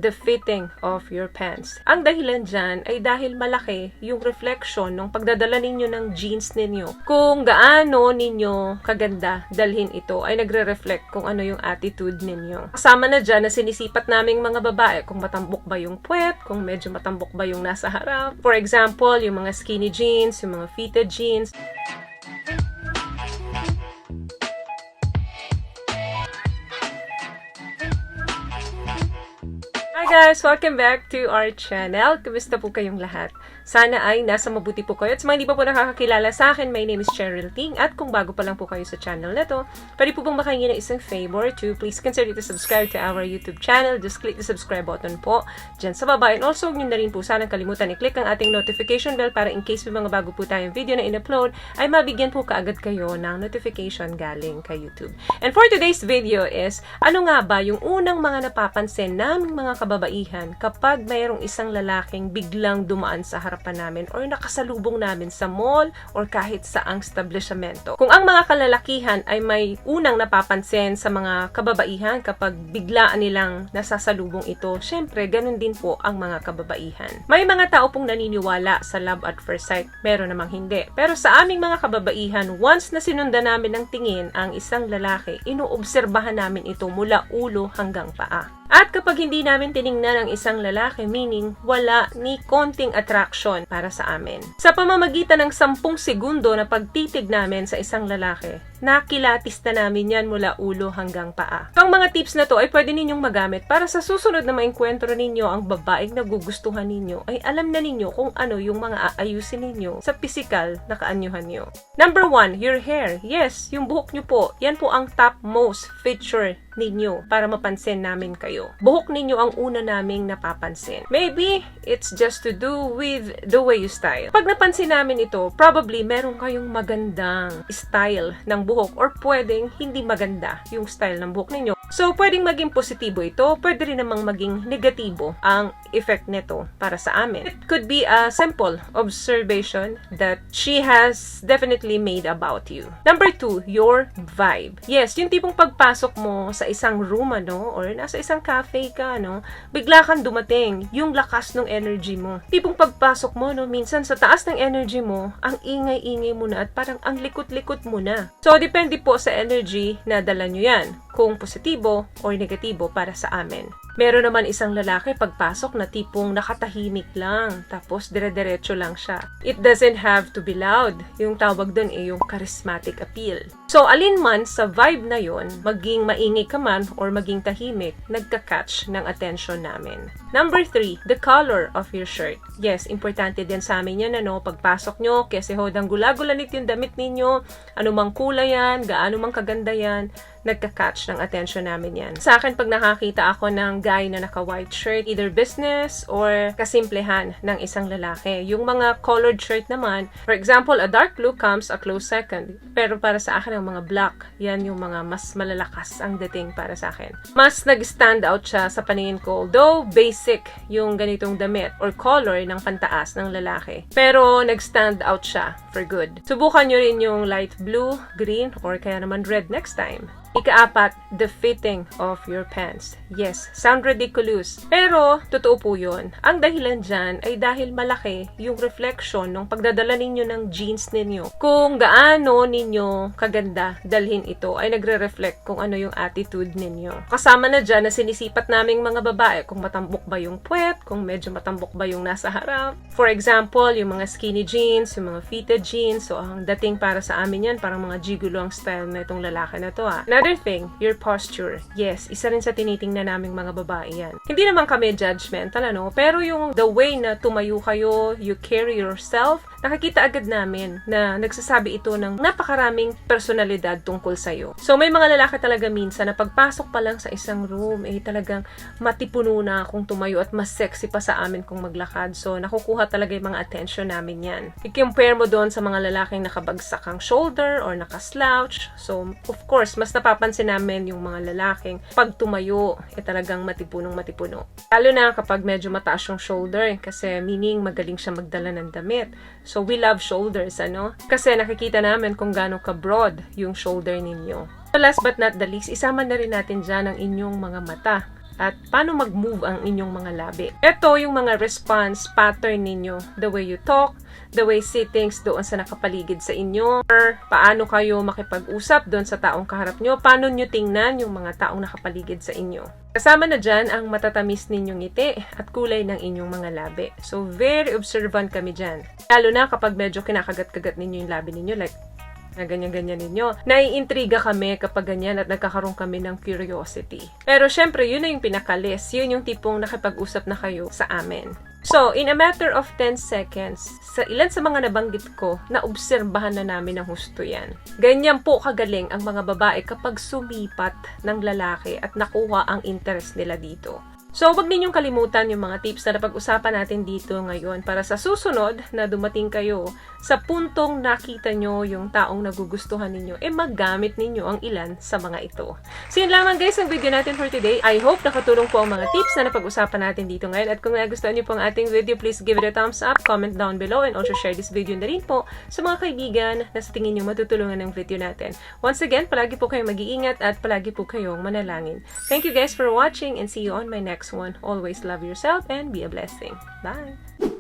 the fitting of your pants. Ang dahilan dyan ay dahil malaki yung reflection ng pagdadala ninyo ng jeans ninyo. Kung gaano ninyo kaganda dalhin ito ay nagre-reflect kung ano yung attitude ninyo. Kasama na dyan na sinisipat naming mga babae kung matambok ba yung puwet, kung medyo matambok ba yung nasa harap. For example, yung mga skinny jeans, yung mga fitted jeans. Hi guys! Welcome back to our channel. Kumusta po kayong lahat? Sana ay nasa mabuti po kayo. At sa mga hindi pa po nakakakilala sa akin, my name is Cheryl Ting. At kung bago pa lang po kayo sa channel na to, pwede po bang makahingi ng isang favor to please consider to subscribe to our YouTube channel. Just click the subscribe button po dyan sa baba. And also, huwag nyo na rin po sanang kalimutan i-click ang ating notification bell para in case may mga bago po tayong video na in-upload, ay mabigyan po kaagad kayo ng notification galing kay YouTube. And for today's video is, ano nga ba yung unang mga napapansin naming mga kababaihan kapag mayroong isang lalaking biglang dumaan sa harapan namin or nakasalubong namin sa mall or kahit saang establishmento. Kung ang mga kalalakihan ay may unang napapansin sa mga kababaihan kapag biglaan nilang nasasalubong ito, syempre ganun din po ang mga kababaihan. May mga tao pong naniniwala sa love at first sight, meron namang hindi. Pero sa aming mga kababaihan, once na sinundan namin ng tingin ang isang lalaki, inoobserbahan namin ito mula ulo hanggang paa. At kapag hindi namin tiningnan ang isang lalaki, meaning wala ni konting attraction para sa amin. Sa pamamagitan ng 10 segundo na pagtitig namin sa isang lalaki, nakilatis na namin yan mula ulo hanggang paa. Ang mga tips na to ay pwede ninyong magamit para sa susunod na maengkwentro ninyo ang babaeng nagugustuhan ninyo, ay alam na ninyo kung ano yung mga aayusin ninyo sa pisikal na kaanyuhan nyo. Number 1, your hair. Yes, yung buhok nyo po. Yan po ang top most feature ninyo para mapansin namin kayo. Buhok ninyo ang una naming napapansin. Maybe it's just to do with the way you style. Pag napansin namin ito, probably meron kayong magandang style ng buhok or pwedeng hindi maganda yung style ng buhok ninyo. So, pwedeng maging positibo ito, pwede rin namang maging negatibo ang effect nito para sa amin. It could be a simple observation that she has definitely made about you. Number 2, your vibe. Yes, yung tipong pagpasok mo sa isang room, or nasa isang cafe ka, bigla kang dumating, yung lakas ng energy mo. Tipong pagpasok mo, minsan sa taas ng energy mo, ang ingay-ingay mo na at parang ang likot-likot mo na. So, depende po sa energy na dala nyo yan, kung positibo or negatibo para sa amin. Meron naman isang lalaki pagpasok na tipong nakatahimik lang, tapos dire-diretso lang siya. It doesn't have to be loud. Yung tawag dun yung charismatic appeal. So, alin man sa vibe na yon, maging maingay ka man or maging tahimik, nagka-catch ng attention namin. Number 3, the color of your shirt. Yes, importante din sa amin yan, pagpasok nyo, kasi hodang gula-gulanit yung damit ninyo, anumang kulay yan, gaano mang kaganda yan, nagka-catch ng attention namin yan. Sa akin, pag nakakita ako ng guy na naka-white shirt, either business or kasimplehan ng isang lalaki. Yung mga colored shirt naman, for example, a dark blue comes a close second. Pero para sa akin, ang mga black, yan yung mga mas malalakas ang dating para sa akin. Mas nag-stand out siya sa paningin ko, though basic yung ganitong damit or color ng pantaas ng lalaki. Pero nag-stand out siya for good. Subukan nyo rin yung light blue, green, or kaya naman red next time. Ika-4, the fitting of your pants. Yes, sound ridiculous. Pero, totoo po yun. Ang dahilan dyan ay dahil malaki yung reflection ng pagdadala ninyo ng jeans ninyo. Kung gaano ninyo kaganda dalhin ito ay nagre-reflect kung ano yung attitude ninyo. Kasama na dyan na sinisipat naming mga babae kung matambok ba yung puwet, kung medyo matambok ba yung nasa harap. For example, yung mga skinny jeans, yung mga fitted jeans. So, ang dating para sa amin yan, parang mga gigolo ang style na itong lalaki na to. Another thing, your posture. Yes, isa rin sa tinitingnan naming mga babae yan. Hindi naman kami judgmental, pero yung the way na tumayo kayo, you carry yourself, nakikita agad namin na nagsasabi ito ng napakaraming personalidad tungkol sa'yo. So, may mga lalaki talaga minsan na pagpasok pa lang sa isang room, talagang matipuno na kung tumayo at mas sexy pa sa amin kung maglakad. So, nakukuha talaga yung mga attention namin yan. I-compare mo doon sa mga lalaking nakabagsak ang shoulder or nakaslouch. So, of course, mas napapansin namin yung mga lalaking pag tumayo, talagang matipunong matipuno. Lalo na kapag medyo mataas yung shoulder, kasi meaning magaling siya magdala ng damit. So, we love shoulders, Kasi nakikita namin kung gaano ka-broad yung shoulder ninyo. So, last but not the least, isama na rin natin dyan ang inyong mga mata. at paano mag-move ang inyong mga labi. Ito yung mga response pattern ninyo. The way you talk, the way say things doon sa nakapaligid sa inyo, or paano kayo makipag-usap doon sa taong kaharap nyo, paano nyo tingnan yung mga taong nakapaligid sa inyo. Kasama na dyan ang matatamis ninyong ngiti at kulay ng inyong mga labi. So, very observant kami dyan. Lalo na kapag medyo kinakagat-kagat ninyo yung labi ninyo, like, na ganyan-ganyan ninyo. Naiintriga kami kapag ganyan at nagkakaroon kami ng curiosity. Pero syempre, yun na yung pinakalis. Yun yung tipong nakipag-usap na kayo sa amin. So, in a matter of 10 seconds, sa ilan sa mga nabanggit ko, naobserbahan na namin ng husto yan. Ganyan po kagaling ang mga babae kapag sumipat ng lalaki at nakuha ang interest nila dito. So, huwag ninyong kalimutan yung mga tips na napag-usapan natin dito ngayon para sa susunod na dumating kayo sa puntong nakita nyo yung taong nagugustuhan ninyo, magamit ninyo ang ilan sa mga ito. So, yun lamang guys ang video natin for today. I hope nakatulong po ang mga tips na napag-usapan natin dito ngayon. At kung nagustuhan nyo po ang ating video, please give it a thumbs up, comment down below, and also share this video na rin po sa mga kaibigan na sa tingin nyo matutulungan ng video natin. Once again, palagi po kayong mag-iingat at palagi po kayong manalangin. Thank you guys for watching and see you on my next one. Always love yourself and be a blessing. Bye!